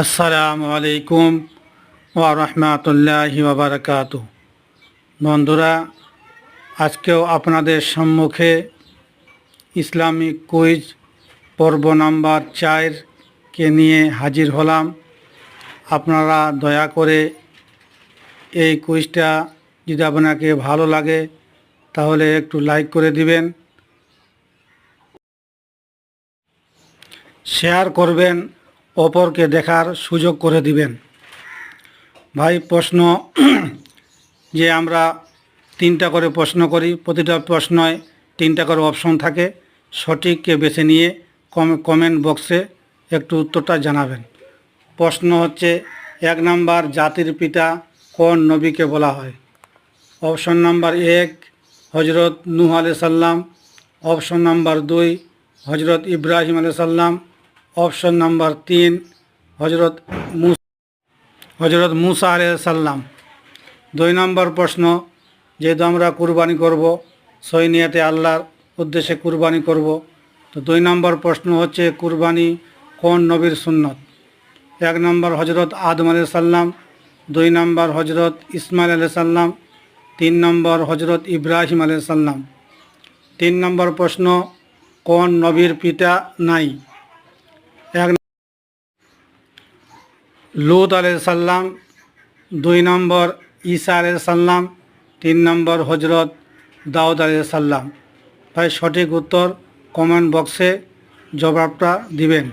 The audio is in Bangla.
আসসালামু আলাইকুম ওয়া রাহমাতুল্লাহি ওয়া বারাকাতুহু। বন্ধুরা, আজকেও আপনাদের সম্মুখে ইসলামিক কুইজ পর্ব নাম্বার 4 নিয়ে হাজির হলাম। আপনারা দয়া করে এই কুইজটা যদি আপনাকে ভালো লাগে তাহলে একটু লাইক করে দিবেন, শেয়ার করবেন, অপরকে দেখার সুযোগ করে দিবেন। ভাই, প্রশ্ন যে আমরা 3টা করে প্রশ্ন করি, প্রতিটা প্রশ্নয় 3টা করে অপশন থাকে। সঠিককে বেছে নিয়ে কমেন্ট বক্সে একটু উত্তরটা জানাবেন। প্রশ্ন হচ্ছে, 1 নাম্বার, জাতির পিতা কোন নবীকে বলা হয়? অপশন নাম্বার 1 হজরত নূহ আলাইহিস সালাম, অপশন নাম্বার 2 হজরত ইব্রাহিম আলাইহিস সালাম, অপশন নাম্বার 3 হজরত মুসা আলাইহিস সালাম। 2 নম্বর প্রশ্ন, যেহেতু আমরা কুরবানি করব, সহি নিয়তে আল্লাহর উদ্দেশ্যে কুরবানি করব, তো 2 নম্বর প্রশ্ন হচ্ছে, কুরবানি কোন নবীর সুন্নত? 1 নম্বর হজরত আদম আলাইহিস সালাম, 2 নম্বর হজরত ইসমাইল আলাইহিস সালাম, 3 নম্বর হজরত ইব্রাহিম আলাইহিস সালাম। 3 নম্বর প্রশ্ন, কোন নবীর পিতা নাই? 1 লূত আলাইহিস সালাম, 2 নম্বর ঈসা আলাইহিস সালাম, 3 নম্বর হজরত দাউদ আলাইহিস সালাম। ভাই, সঠিক উত্তর কমেন্ট বক্সে জবাবটা দিবেন।